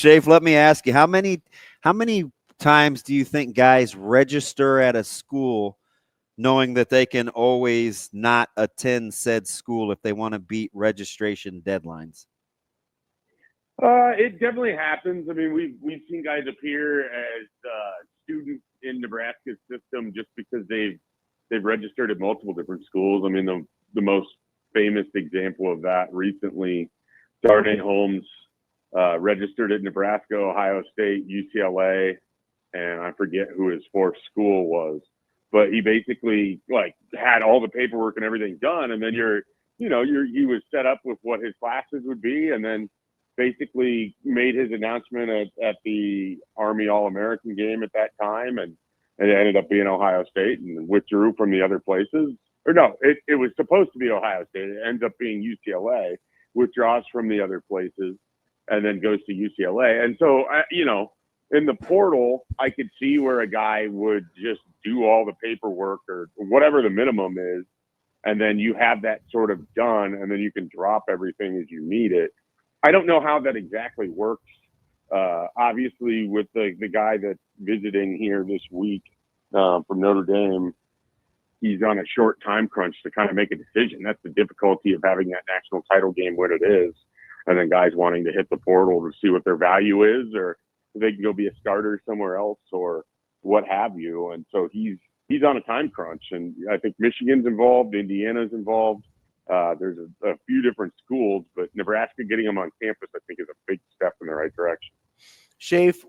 Schaefer, let me ask you, how many times do you think guys register at a school knowing that they can always not attend said school if they want to beat registration deadlines? It definitely happens. I mean, we've seen guys appear as students in Nebraska's system just because they've registered at multiple different schools. I mean, the most famous example of that recently, Darnay Holmes registered at Nebraska, Ohio State, UCLA, and I forget who his fourth school was. But he basically had all the paperwork and everything done, and then he was set up with what his classes would be, and then basically made his announcement at the Army All-American game at that time, and it ended up being Ohio State, and withdrew from the other places. Or no, it was supposed to be Ohio State. It ends up being UCLA, withdraws from the other places, and then goes to UCLA. And so, in the portal, I could see where a guy would just do all the paperwork or whatever the minimum is, and then you have that sort of done, and then you can drop everything as you need it. I don't know how that exactly works. Obviously, with the guy that's visiting here this week from Notre Dame, he's on a short time crunch to kind of make a decision. That's the difficulty of having that national title game when it is, and then guys wanting to hit the portal to see what their value is, or if they can go be a starter somewhere else, or what have you. And so he's on a time crunch, and I think Michigan's involved, Indiana's involved. There's a few different schools, but Nebraska getting them on campus, I think, is a big step in the right direction. Schaefer,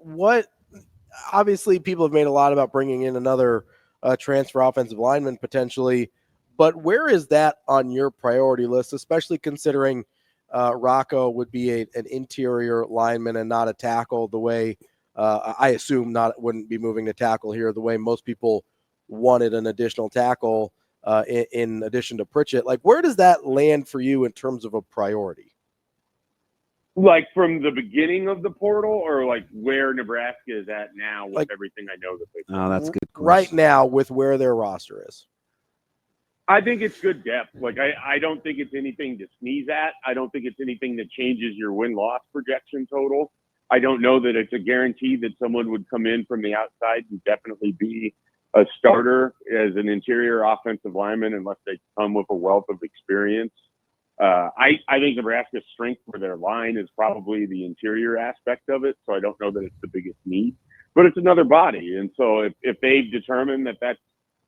obviously people have made a lot about bringing in another transfer offensive lineman potentially, but where is that on your priority list, especially considering Rocco would be an interior lineman and not a tackle, the way I assume wouldn't be moving to tackle here, the way most people wanted an additional tackle in addition to Pritchett. Like, where does that land for you in terms of a priority? Like from the beginning of the portal, or like where Nebraska is at now with everything I know that they've done? Oh, that's a good question. Right now with where their roster is. I think it's good depth. Like, I don't think it's anything to sneeze at. I don't think it's anything that changes your win-loss projection total. I don't know that it's a guarantee that someone would come in from the outside and definitely be a starter as an interior offensive lineman unless they come with a wealth of experience. I think Nebraska's strength for their line is probably the interior aspect of it, so I don't know that it's the biggest need. But it's another body, and so if they've determined that that's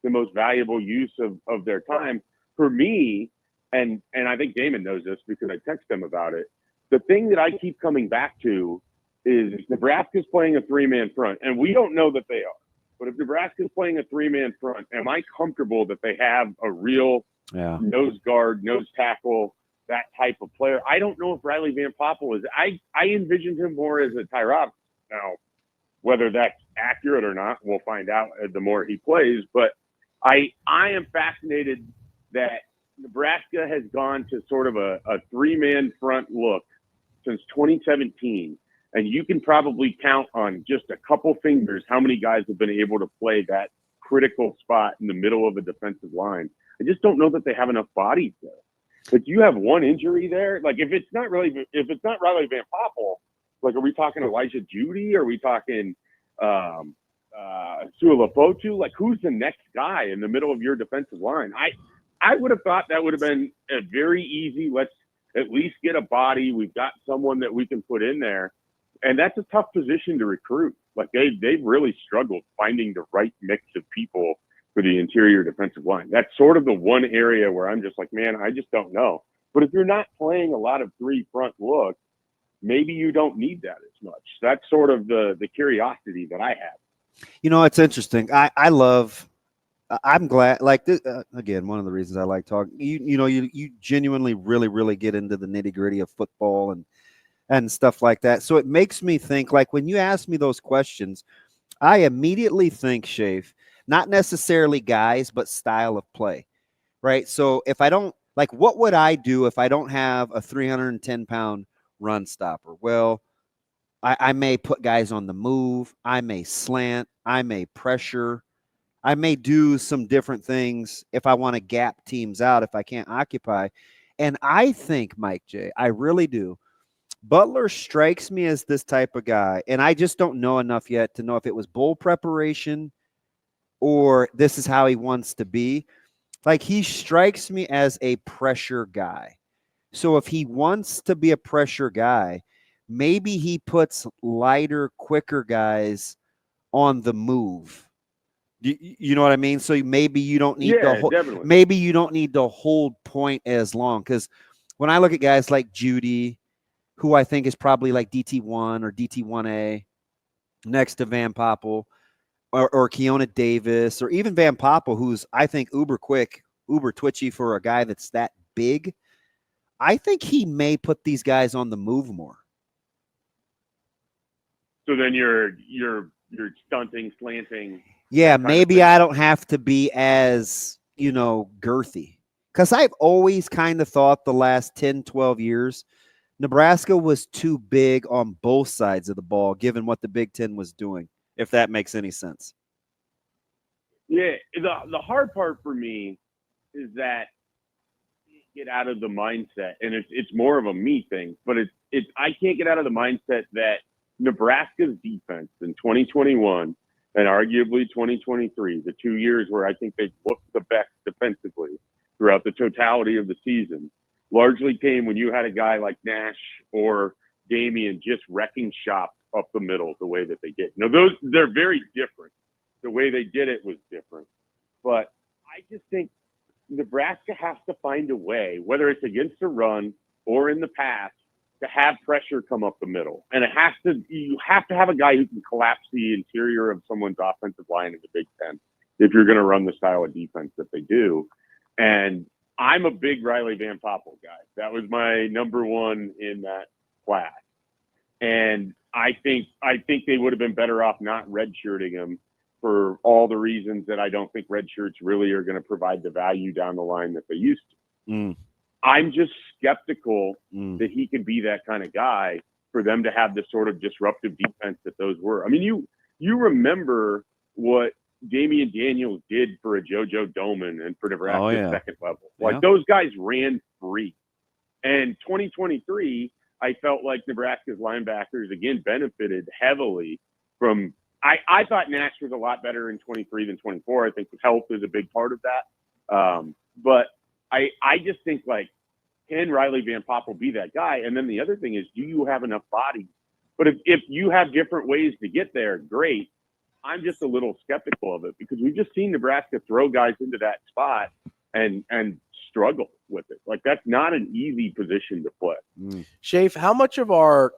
the most valuable use of their time, for me, and I think Damon knows this because I text him about it, the thing that I keep coming back to is Nebraska's playing a three-man front, and we don't know that they are. But if Nebraska's playing a three-man front, am I comfortable that they have a real nose guard, nose tackle, that type of player? I don't know if Riley Van Poppel is. I envisioned him more as a Tyrod. Now, whether that's accurate or not, we'll find out the more he plays. But I am fascinated that Nebraska has gone to sort of a three-man front look since 2017. And you can probably count on just a couple fingers how many guys have been able to play that critical spot in the middle of a defensive line. I just don't know that they have enough bodies there. But you have one injury there. Like, if it's not Riley Van Poppel, like, are we talking Elijah Judy? Are we talking Sualafotu? Like, who's the next guy in the middle of your defensive line? I would have thought that would have been a very easy, let's at least get a body. We've got someone that we can put in there. And that's a tough position to recruit. Like, they've really struggled finding the right mix of people for the interior defensive line. That's sort of the one area where I'm just like, man, I just don't know. But if you're not playing a lot of three front looks, maybe you don't need that as much. That's sort of the curiosity that I have. You know, it's interesting. I'm glad, like, this, again, one of the reasons I like talking, you genuinely really, really get into the nitty gritty of football and stuff like that. So it makes me think, like, when you ask me those questions, I immediately think, Schaefer, not necessarily guys, but style of play, right? So if I don't, like, what would I do if I don't have a 310-pound run stopper? Well, I may put guys on the move. I may slant. I may pressure. I may do some different things if I want to gap teams out, if I can't occupy. And I think, Mike J., I really do, Butler strikes me as this type of guy, and I just don't know enough yet to know if it was bowl preparation or this is how he wants to be. Like, he strikes me as a pressure guy. So if he wants to be a pressure guy, maybe he puts lighter, quicker guys on the move. You know what I mean? So maybe you don't need definitely. maybe you don't need to hold point as long, because when I look at guys like Judy, who I think is probably like DT1 or DT1A next to Van Poppel, or Keona Davis, or even Van Poppel, who's, I think, uber quick, uber twitchy for a guy that's that big. I think he may put these guys on the move more. So then you're stunting, slanting. Yeah, maybe I don't have to be as, girthy. Because I've always kind of thought the last 10, 12 years, Nebraska was too big on both sides of the ball, given what the Big Ten was doing, if that makes any sense. Yeah, the hard part for me is that get out of the mindset, and it's more of a me thing, but I can't get out of the mindset that Nebraska's defense in 2021 and arguably 2023, the 2 years where I think they looked the best defensively throughout the totality of the season, largely came when you had a guy like Nash or Damon just wrecking shop up the middle the way that they did. Now, they're very different. The way they did it was different. But I just think Nebraska has to find a way, whether it's against the run or in the pass, to have pressure come up the middle. And you have to have a guy who can collapse the interior of someone's offensive line in the Big Ten if you're going to run the style of defense that they do. And I'm a big Riley Van Poppel guy. That was my number one in that class. And I think they would have been better off not redshirting him for all the reasons that I don't think redshirts really are going to provide the value down the line that they used to. I'm just skeptical that he could be that kind of guy for them to have the sort of disruptive defense that those were. I mean, you remember what Damian Daniels did for a JoJo Doman and for Nebraska's second level. Like, those guys ran free. And 2023, I felt like Nebraska's linebackers, again, benefited heavily from – I thought Nash was a lot better in 23 than 24. I think health is a big part of that. But I just think, like, can Riley Van Poppel be that guy? And then the other thing is, do you have enough bodies? But if you have different ways to get there, great. I'm just a little skeptical of it because we've just seen Nebraska throw guys into that spot and struggle with it. Like, that's not an easy position to play. Schaefer, how much of our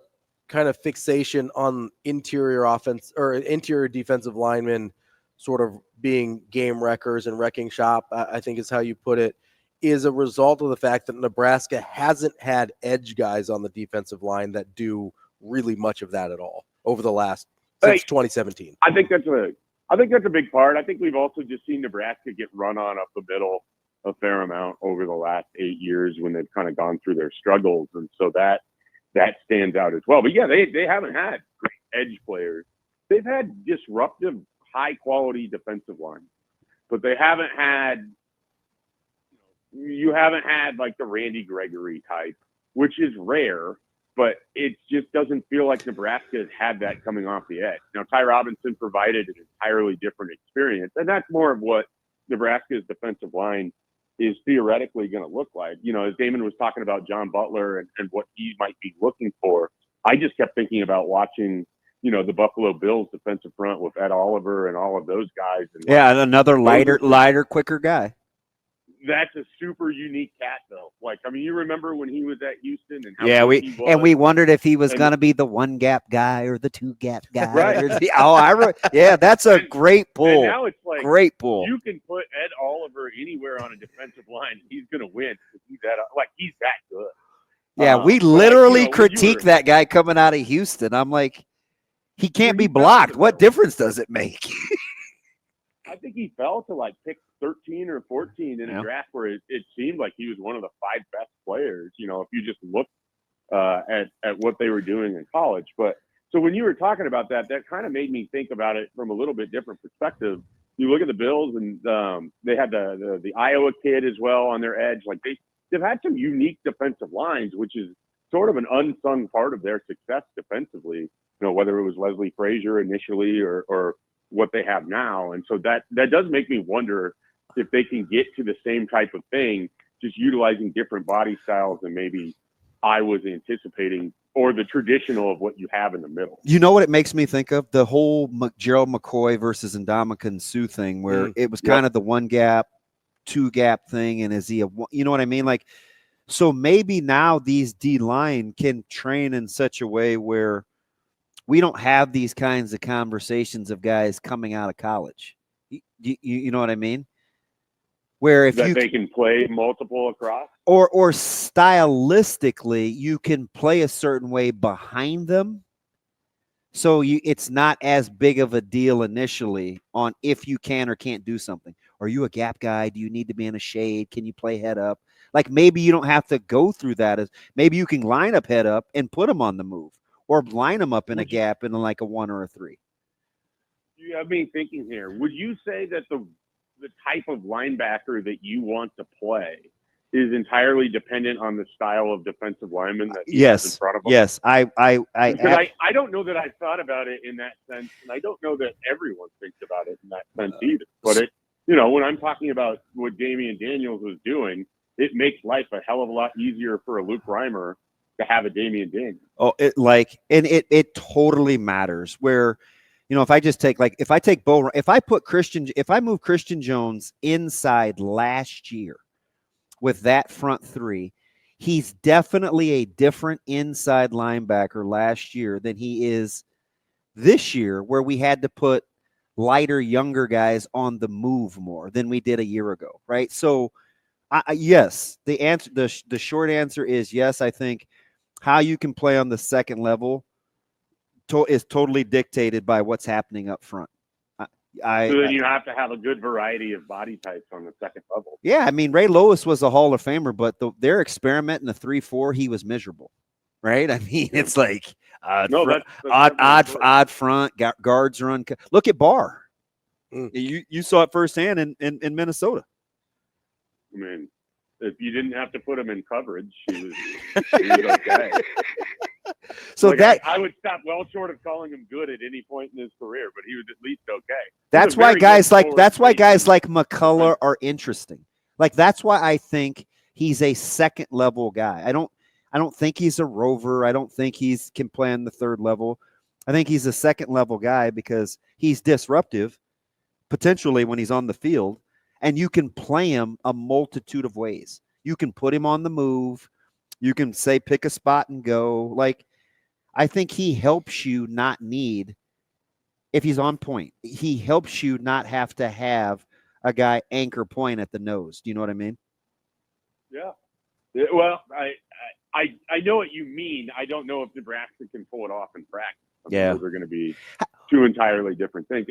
kind of fixation on interior offense or interior defensive linemen sort of being game wreckers and wrecking shop, I think is how you put it, is a result of the fact that Nebraska hasn't had edge guys on the defensive line that do really much of that at all over the last since 2017. I think that's a big part. I think we've also just seen Nebraska get run on up the middle a fair amount over the last 8 years when they've kind of gone through their struggles, and so that stands out as well. But yeah, they haven't had great edge players. They've had disruptive, high quality defensive line, but they haven't had. You haven't had like the Randy Gregory type, which is rare, but it just doesn't feel like Nebraska has had that coming off the edge. Now, Ty Robinson provided an entirely different experience, and that's more of what Nebraska's defensive line is theoretically going to look like. You know, as Damon was talking about John Butler and what he might be looking for, I just kept thinking about watching, the Buffalo Bills defensive front with Ed Oliver and all of those guys. And another lighter, quicker guy. That's a super unique cat, though. Like, I mean, you remember when he was at Houston and how we wondered if he was going to be the one gap guy or the two gap guy. Right. That's a great pull. And now it's like great pull. You can put Ed Oliver anywhere on a defensive line, he's going to win. He's that good. Yeah, we literally critique that guy coming out of Houston. I'm like, he can't be blocked. What difference does it make? I think he fell to like pick 13 or 14 in a draft where it seemed like he was one of the 5 best players, if you just look at what they were doing in college. But so when you were talking about that kind of made me think about it from a little bit different perspective. You look at the Bills and they had the Iowa kid as well on their edge. Like they've had some unique defensive lines, which is sort of an unsung part of their success defensively, whether it was Leslie Frazier initially or what they have now. And so that does make me wonder if they can get to the same type of thing, just utilizing different body styles than maybe I was anticipating, or the traditional of what you have in the middle. You know what it makes me think of? The whole Gerald McCoy versus Ndamukong Suh thing, where it was kind of the 1-gap, 2-gap thing. And is he you know what I mean? Like, so maybe now these D-line can train in such a way where we don't have these kinds of conversations of guys coming out of college. You know what I mean? Where if they can play multiple across, or stylistically, you can play a certain way behind them, so it's not as big of a deal initially on if you can or can't do something. Are you a gap guy? Do you need to be in a shade? Can you play head up? Like, maybe you don't have to go through that. Maybe you can line up head up and put them on the move, or line them up in a gap in like a 1 or a 3. You have me thinking here. Would you say that the type of linebacker that you want to play is entirely dependent on the style of defensive lineman that he has in front of him? Yes. I don't know that I thought about it in that sense, and I don't know that everyone thinks about it in that sense either. But when I'm talking about what Damian Daniels was doing, it makes life a hell of a lot easier for a Luke Reimer to have a Damian Daniels. Oh, it totally matters where. If I just take if I move Christian Jones inside last year with that front 3, he's definitely a different inside linebacker last year than he is this year, where we had to put lighter, younger guys on the move more than we did a year ago. Right. So yes, the short answer is yes. I think how you can play on the second level is totally dictated by what's happening up front. So then you have to have a good variety of body types on the second level. Yeah, I mean, Ray Lewis was a Hall of Famer, but they're experimenting a 3-4. He was miserable, right? I mean, it's like odd front, guards run. Look at Barr. You saw it firsthand in Minnesota. I mean, if you didn't have to put him in coverage, he was okay. So I would stop well short of calling him good at any point in his career, but he was at least okay. That's why guys like McCullough are interesting. Like, that's why I think he's a second level guy. I don't think he's a rover. I don't think can play on the third level. I think he's a second level guy because he's disruptive potentially when he's on the field, and you can play him a multitude of ways. You can put him on the move. You can say pick a spot and go. Like, I think he helps you not need, if he's on point, he helps you not have to have a guy anchor point at the nose. Do you know what I mean? Yeah. Well, I know what you mean. I don't know if Nebraska can pull it off in practice. Those are going to be two entirely different things.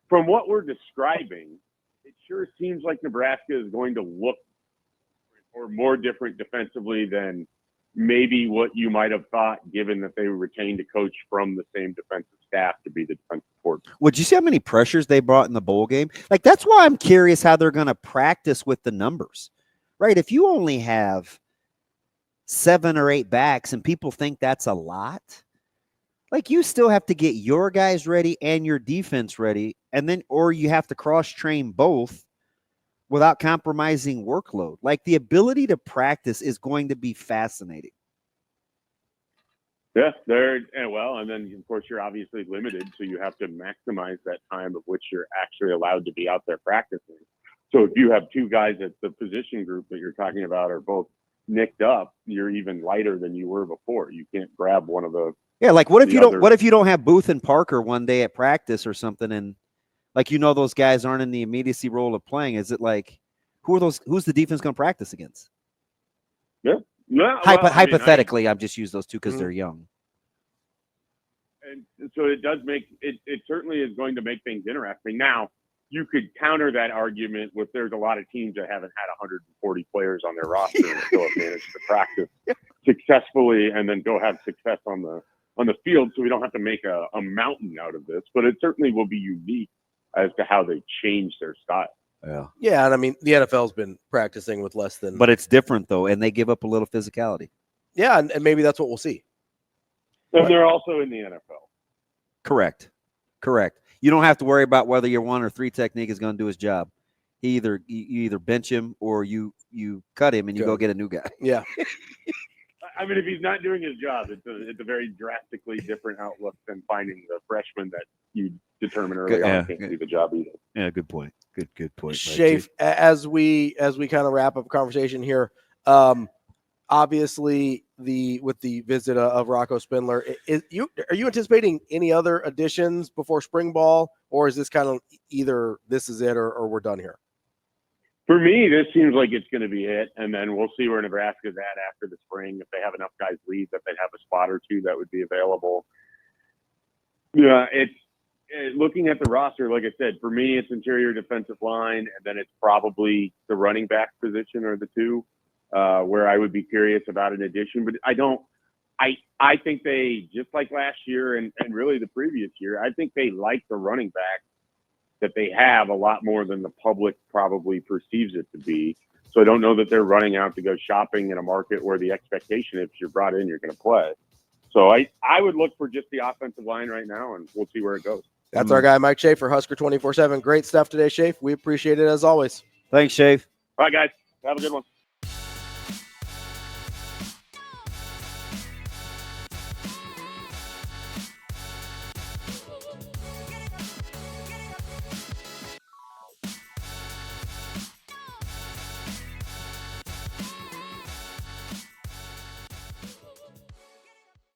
From what we're describing, it sure seems like Nebraska is going to look or more different defensively than maybe what you might have thought, given that they retained a coach from the same defensive staff to be the defensive coordinator. Would you see how many pressures they brought in the bowl game? Like, that's why I'm curious how they're going to practice with the numbers, right? If you only have 7 or 8 backs and people think that's a lot, like, you still have to get your guys ready and your defense ready, and then, or you have to cross-train both without compromising workload. Like, the ability to practice is going to be fascinating. Yeah, and then of course you're obviously limited, so you have to maximize that time of which you're actually allowed to be out there practicing. So if you have 2 guys at the position group that you're talking about are both nicked up, you're even lighter than you were before. You can't grab one of the like what if you don't have Booth and Parker one day at practice or something, and like, those guys aren't in the immediacy role of playing? Is it like, who's the defense going to practice against? Yeah. No, hypothetically, I've just used those 2 because they're young. And so it does make it certainly is going to make things interesting. Now, you could counter that argument with there's a lot of teams that haven't had 140 players on their roster and still have managed to practice successfully and then go have success on the field. So we don't have to make a mountain out of this, but it certainly will be unique as to how they change their style. Yeah, and I mean, the NFL's been practicing with less than. But it's different, though, and they give up a little physicality. Yeah, and maybe that's what we'll see. And they're also in the NFL. Correct. You don't have to worry about whether your 1 or 3 technique is going to do his job. You either bench him or you cut him and you go get a new guy. Yeah. I mean, if he's not doing his job, it's a very drastically different outlook than finding the freshman that you determine early on can't do the job either. Yeah, good point. Good point. Schaefer, as we kind of wrap up conversation here, obviously with the visit of Rocco Spindler, are you anticipating any other additions before spring ball, or is this kind of either this is it or we're done here? For me, this seems like it's going to be it, and then we'll see where Nebraska's at after the spring. If they have enough guys leave, that they'd have a spot or two that would be available. Yeah, it's looking at the roster, like I said, for me, it's interior defensive line, and then it's probably the running back position or the two, where I would be curious about an addition. But I think they, just like last year and really the previous year, I think they like the running back that they have a lot more than the public probably perceives it to be. So I don't know that they're running out to go shopping in a market where the expectation, if you're brought in, you're going to play. So I would look for just the offensive line right now, and we'll see where it goes. That's our guy, Mike Schaefer, Husker247. Great stuff today, Schaefer. We appreciate it as always. Thanks, Schaefer. All right, guys. Have a good one.